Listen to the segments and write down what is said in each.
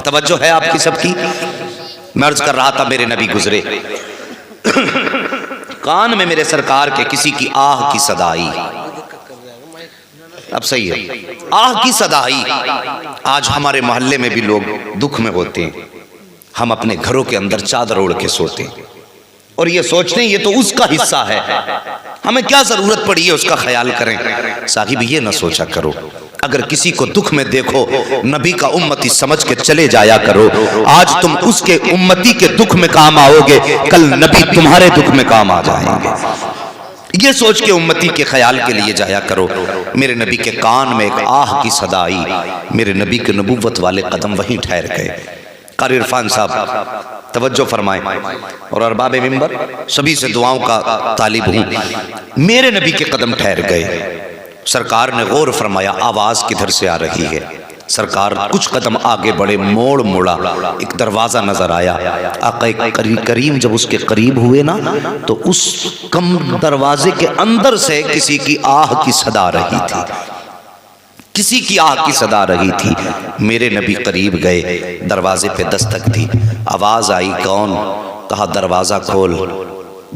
توجہ ہے آپ کی سب کی؟ میں عرض کر رہا تھا میرے نبی گزرے، کان میں میرے سرکار کے کسی کی آہ کی صدا آئی۔ اب صحیح ہے، آہ کی صدا آئی۔ آج ہمارے محلے میں بھی لوگ دکھ میں ہوتے ہیں، ہم اپنے گھروں کے اندر چادر اوڑھ کے سوتے ہیں اور یہ سوچتے ہیں یہ تو اس کا حصہ ہے، ہمیں کیا ضرورت پڑی ہے اس کا خیال کریں۔ صاحب یہ نہ سوچا کرو، اگر کسی کو دکھ میں دیکھو نبی کا امتی سمجھ کے چلے جایا کرو۔ آج تم اس کے امتی کے دکھ میں کام آؤ گے، کل نبی تمہارے دکھ میں کام آ جائیں گے۔ یہ سوچ کے امتی کے خیال کے لیے جایا کرو۔ میرے نبی کے کان میں ایک آہ کی صدا آئی، میرے نبی کے نبوت والے قدم وہیں ٹھہر گئے۔ قاری عرفان صاحب توجہ فرمائیں، اور ارباب منبر سبھی سے دعاؤں کا طالب ہوں۔ میرے نبی کے قدم ٹھہر گئے، سرکار نے غور فرمایا آواز کدھر سے آ رہی ہے۔ سرکار کچھ قدم آگے بڑھے، موڑ موڑا، ایک دروازہ نظر آیا۔ آقا کریم جب اس کے قریب ہوئے نا تو اس کم دروازے کے اندر سے کسی کی آہ کی صدا رہی تھی، کسی کی آہ کی صدا رہی تھی۔ میرے نبی قریب گئے، دروازے پہ دستک دی، آواز آئی کون؟ کہا دروازہ کھول۔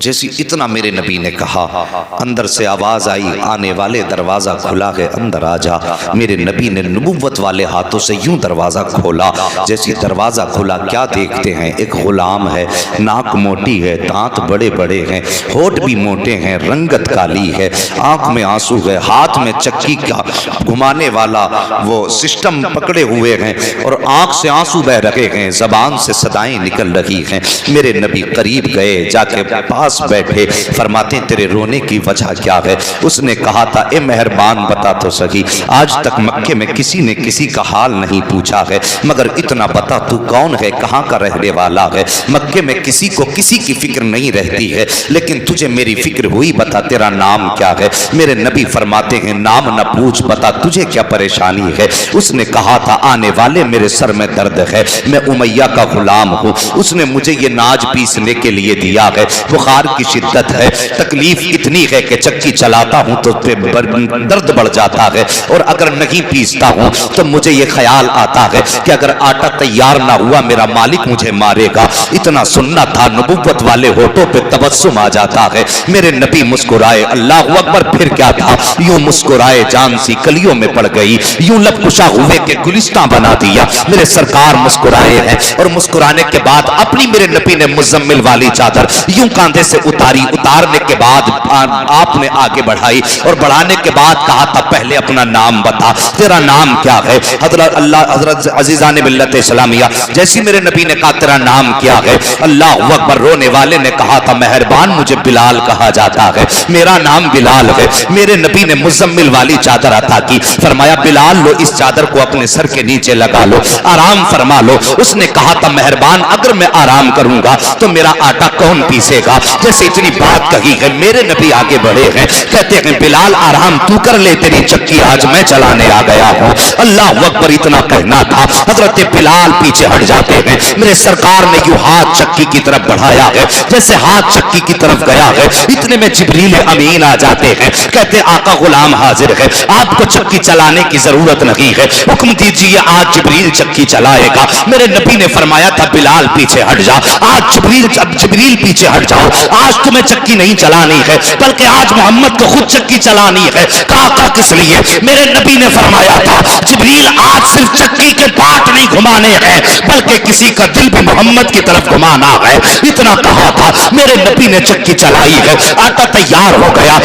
جیسی اتنا میرے نبی نے کہا، اندر سے آواز آئی آنے والے دروازہ کھلا ہے اندر آ جا۔ میرے نبی نے نبوت والے ہاتھوں سے یوں دروازہ کھولا، جیسی دروازہ کھلا کیا دیکھتے ہیں؟ ایک غلام ہے، ناک موٹی ہے، دانت بڑے بڑے ہیں، ہونٹ بھی موٹے ہیں، رنگت کالی ہے، آنکھ میں آنسو ہے، ہاتھ میں چکی کا گھمانے والا وہ سسٹم پکڑے ہوئے ہیں اور آنکھ سے آنسو بہ رہے ہیں، زبان سے صدائیں نکل رہی ہیں۔ میرے نبی قریب گئے، جا کے پاس بیٹھے، فرماتے ہیں تیرے رونے کی وجہ کیا ہے؟ اس نے کہا تھا اے مہربان بتا تو سہی، آج تک مکے میں کسی نے کسی کا حال نہیں پوچھا ہے، مگر اتنا بتا تو کون ہے، کہاں کا رہنے والا ہے؟ مکے میں کسی کو کسی کی فکر نہیں رہتی ہے، لیکن تجھے میری فکر ہوئی، بتا تیرا نام کیا ہے؟ میرے نبی فرماتے ہیں نام نہ پوچھ، بتا تجھے کیا پریشانی ہے؟ اس نے کہا تھا آنے والے میرے سر میں درد ہے، میں امیہ کا غلام ہوں، اس نے مجھے یہ ناج پیسنے کے لیے دیا ہے، بخار کی شدت ہے، تکلیف اتنی ہے کہ چکی چلاتا ہوں تو درد بڑھ جاتا ہے، اور اگر نہیں پیستا ہوں تو مجھے یہ خیال آتا ہے کہ اگر آٹا تیار نہ ہوا میرا مالک مجھے مارے گا۔ اتنا سننا تھا، نبوت والے ہوٹوں پہ تبسم آ جاتا ہے۔ میرے نبی مسکرائے، اللہ اکبر، پھر کیا تھا؟ یوں مسکرائے جان سی کلیوں میں پڑ گئی، یوں لب کشا ہوئے کہ گلستاں بنا دیا۔ میرے سرکار مسکرائے ہیں، اور مسکرانے کے بعد اپنی میرے نبی نے مزمل والی چادر یوں کاندھے سے اتاری، اتارنے کے بعد آپ نے آگے بڑھائی، اور بڑھانے کے بعد کہا تھا پہلے اپنا نام بتا، تیرا نام کیا ہے؟ حضرت عزیزان ملت اسلامیہ جیسی میرے نبی نے کہا تیرا نام کیا ہے؟ اللہ اکبر، رونے والے نے کہا تھا مہربان مجھے بلال کہا جاتا ہے، میرا نام بلال ہے۔ میرے نبی نے مزمل والی چادر عطا کی، فرمایا بلال لو اس چادر کو اپنے سر کے نیچے لگا لو، آرام فرما لو۔ اس نے کہا تھا مہربان اگر میں آرام کروں گا تو میرا آٹا کون پیسے گا؟ جیسے اتنی بات کہی ہے، میرے نبی آگے بڑھے ہیں، کہتے ہیں بلال آرام تو کر لے، تیری چکی آج میں چلانے آ گیا ہوں۔ اللہ اکبر، اتنا کہنا تھا، حضرت بلال پیچھے ہٹ جاتے ہیں۔ میرے سرکار نے یوں ہاتھ چکی کی طرف بڑھایا ہے، جیسے ہاتھ چکی کی طرف گیا ہے، اتنے میں جبریل امین آ جاتے ہیں، کہتے آقا غلام حاضر ہے، آپ کو چکی چلانے کی ضرورت نہیں ہے، حکم دیجیے آج جبریل چکی چلائے گا۔ میرے نبی نے فرمایا تھا بلال پیچھے ہٹ جا، آج جبریل پیچھے ہٹ جاؤ، آج تمہیں چکی نہیں چلانی ہے بلکہ آج محمد کو خود چکی چلانی ہے۔ کہا کس لیے؟ میرے نبی نے فرمایا تھا جبریل آج صرف چکی کے پاٹ نہیں گھمانے ہیں بلکہ کسی کا دل بھی محمد کی طرف گھمانا ہے۔ اتنا کہا تھا، میرے نبی نے چکی چلائی ہے، آٹا تیار ہو گیا۔